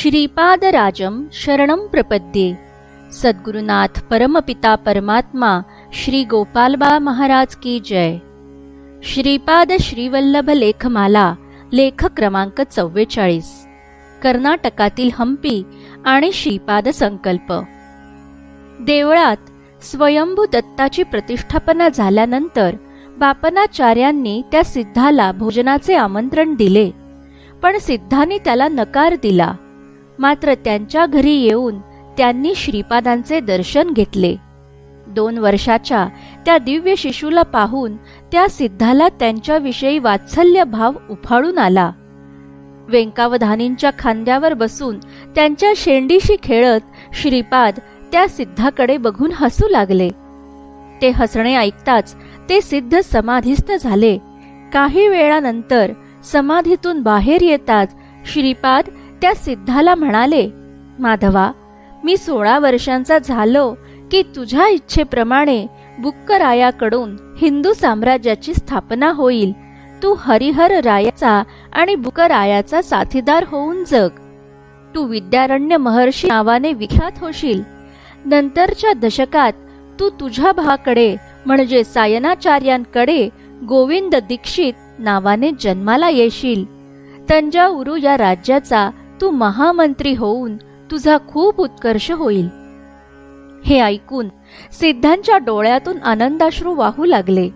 श्रीपादराजं शरणं प्रपद्ये। सद्गुरुनाथ परमपिता परमात्मा श्री गोपालबा महाराज की जय। श्रीपाद श्रीवल्लभ लेखमाला लेख क्रमांक 44, कर्नाटकातील हंपी आणि श्रीपाद संकल्प। देवळात स्वयंभू दत्ताची प्रतिष्ठापना झाल्यानंतर बापनाचार्यांनी त्या सिद्धाला भोजनाचे आमंत्रण दिले, पण सिद्धाने त्याला नकार दिला। मात्र त्यांच्या घरी येऊन त्यांनी श्रीपादांचे दर्शन घेतले। 2 वर्षाच्या त्या दिव्य शिशूला पाहून त्या सिद्धाला त्यांच्याविषयी वात्सल्य भाव उफाळून आला। वेंकावधानींच्या खांद्यावर बसून त्यांच्या शेंडीशी खेळत श्रीपाद त्या सिद्धाकडे बघून हसू लागले। ते हसणे ऐकताच ते सिद्ध समाधीस्थ झाले। काही वेळानंतर समाधीतून बाहेर येताच श्रीपाद त्या सिद्धाला म्हणाले, माधवा, मी 16 वर्षांचा झालो की तुझ्या इच्छेप्रमाणे बुक्करायाकडून हिंदू साम्राज्याची स्थापना होईल। तू हरिहर रायाचा आणि बुक्करायाचा साथीदार होऊन जग। तू विद्यारण्य महर्षी नावाने विख्यात होशील। नंतरच्या दशकात तू तुझ्या भावाकडे म्हणजे सायनाचार्यांकडे गोविंद दीक्षित नावाने जन्माला येशील। तंजावुरू या राज्याचा तू महामंत्री होऊन तुझा खूप उत्कर्ष होईल। हे ऐकून सिद्धांच्या डोळ्यातून आनंदाश्रू वाहू लागले।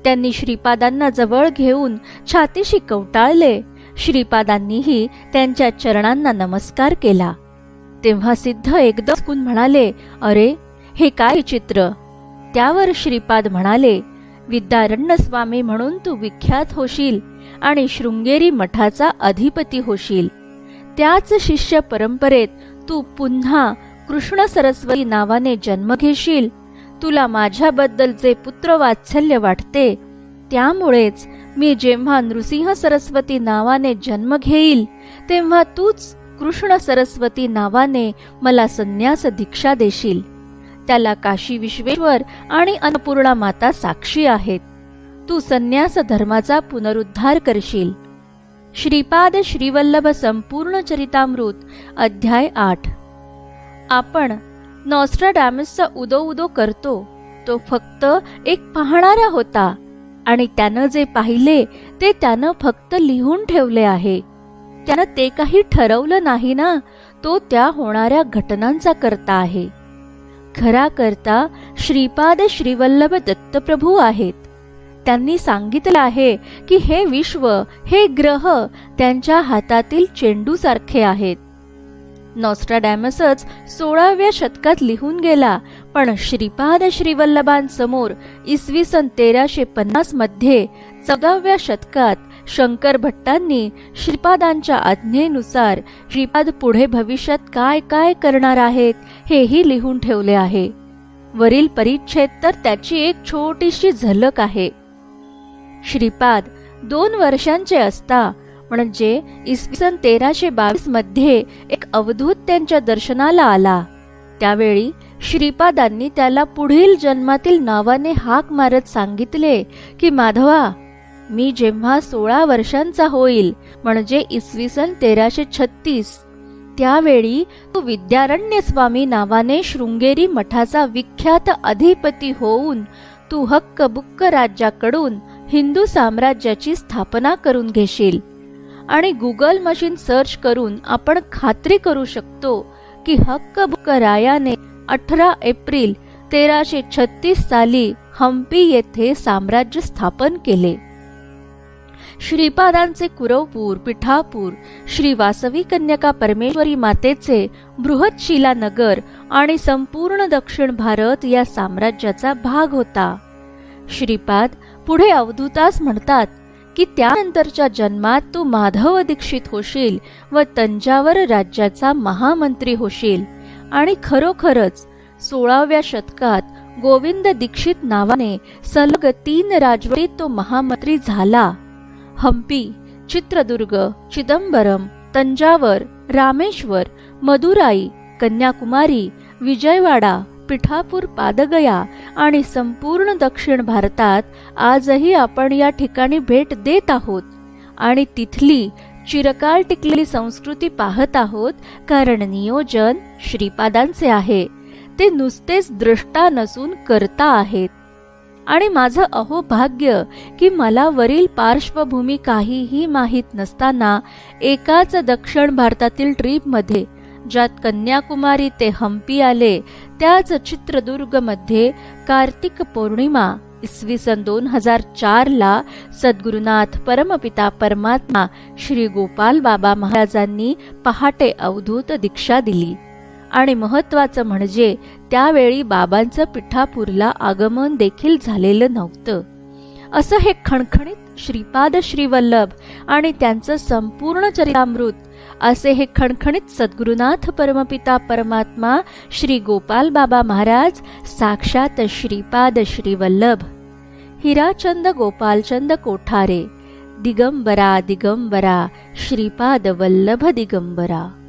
त्यांनी श्रीपादांना जवळ घेऊन छातीशी कवटाळले। श्रीपादांनीही त्यांच्या चरणांना नमस्कार केला। तेव्हा सिद्ध एकदम हसून म्हणाले, अरे, हे काय चित्र। त्यावर श्रीपाद म्हणाले, विद्यारण्य स्वामी म्हणून तू विख्यात होशील आणि शृंगेरी मठाचा अधिपती होशील। त्याच शिष्य परंपरेत तू पुन्हा कृष्ण सरस्वती नावाने जन्म घेशील। तुला माझ्याबद्दल जे पुत्रवात्सल्य वाटते, त्यामुळेच मी जेव्हा नृसिंह सरस्वती नावाने जन्म घेईल तेव्हा तूच कृष्ण सरस्वती नावाने मला संन्यास दीक्षा देशील। त्याला काशी विश्वेश्वर आणि अन्नपूर्णा माता साक्षी आहेत। तू संन्यास धर्माचा पुनरुद्धार करशील। श्रीपाद श्रीवल्लभ संपूर्ण चरितामृत अध्याय 8। आपण नॉस्ट्राडॅमसचा उदो उदो करतो, तो फक्त एक पाहणारा होता आणि त्यानं जे पाहिले ते त्यानं फक्त लिहून ठेवले आहे। त्यानं ते काही ठरवलं नाही ना, तो त्या होणाऱ्या घटनांचा करता आहे। खरा करता श्रीपाद श्रीवल्लभ दत्तप्रभू आहेत। त्यांनी सांगितलं आहे की हे विश्व, हे ग्रह त्यांच्या हातातील चेंडूसारखे आहेत। नॉस्ट्राडॅमसच 16व्या शतकात लिहून गेला, पण श्रीपाद श्रीवल्लभांसमोर इसवी सन 1350 मध्ये 14व्या शतकात शंकर भट्टांनी श्रीपादांच्या आज्ञेनुसार श्रीपाद पुढे भविष्यात काय काय करणार आहेत हेही लिहून ठेवले आहे। वरील परिच्छेद तर त्याची एक छोटीशी झलक आहे। श्रीपाद 2 वर्षांचे असता म्हणजे इसवी सन 1322 मध्ये एक अवधूत त्यांच्या दर्शनाला आला। त्यावेळी श्रीपादांनी त्याला पुढील जन्मातील नावाने हाक मारत सांगितले की, माधवा, मी जेव्हा 16 वर्षांचा होईल म्हणजे इसवी सन 1336, त्यावेळी तू विद्यारण्य स्वामी नावाने शृंगेरी मठाचा विख्यात अधिपती होऊन तू हक्क बुक्क राज्याकडून हिंदू साम्राज्याची स्थापना करून घेशील। आणि गुगल मशीन सर्च करून आपण खात्री करू शकतो की हक्क बुक्क रायाने 18 एप्रिल 1336 साली हंपी येथे साम्राज्य स्थापन केले। श्रीपादांचे कुरवपूर, पिठापूर, श्री वासवी कन्यका परमेश्वरी मातेचे बृहतशिला नगर आणि संपूर्ण दक्षिण भारत या साम्राज्याचा भाग होता। श्रीपाद पुढे अवधूतास म्हणतात की त्यानंतरच्या जन्मात तू माधव दीक्षित होशील व तंजावर राज्याचा महामंत्री होशील। आणि खरोखरच 16व्या शतकात गोविंद दीक्षित नावाने सलग 3 राजवटीत तो महामंत्री झाला। हंपी, चित्रदुर्ग, चिदंबरम, तंजावर, रामेश्वर, मदुराई, कन्याकुमारी, विजयवाडा, पिठापूर, पादगया आणि संपूर्ण दक्षिण भारतात आजही आपण या ठिकाणी भेट देत आहोत आणि तिथली चिरकाल टिकलेली संस्कृती पाहत आहोत, कारण नियोजन श्रीपादांचे आहे. ते नुसतेच द्रष्टा नसून करता आहेत. आणि माझं अहोभाग्य की मला वरील पार्श्वभूमी काहीही माहीत नसताना एकाच दक्षिण भारतातील ट्रीपमध्ये, ज्यात कन्याकुमारी ते हम्पी आले, त्याच चित्रदुर्गमध्ये कार्तिक पौर्णिमा इसवी सन 2004 ला सद्गुरुनाथ परमपिता परमात्मा श्री गोपाल बाबा महाराजांनी पहाटे अवधूत दीक्षा दिली. आणि महत्वाचं म्हणजे त्यावेळी बाबांचं पिठापूरला आगमन देखील झालेलं नव्हतं. असं हे खणखणीत श्रीपाद श्रीवल्लभ आणि त्यांचं संपूर्ण चरितामृत, असे हे खणखणीत सद्गुरुनाथ परमपिता परमात्मा श्री गोपाल बाबा महाराज साक्षात श्रीपाद श्रीवल्लभ. हिराचंद गोपालचंद कोठारे, दिगंबरा दिगंबरा श्रीपाद वल्लभ दिगंबरा.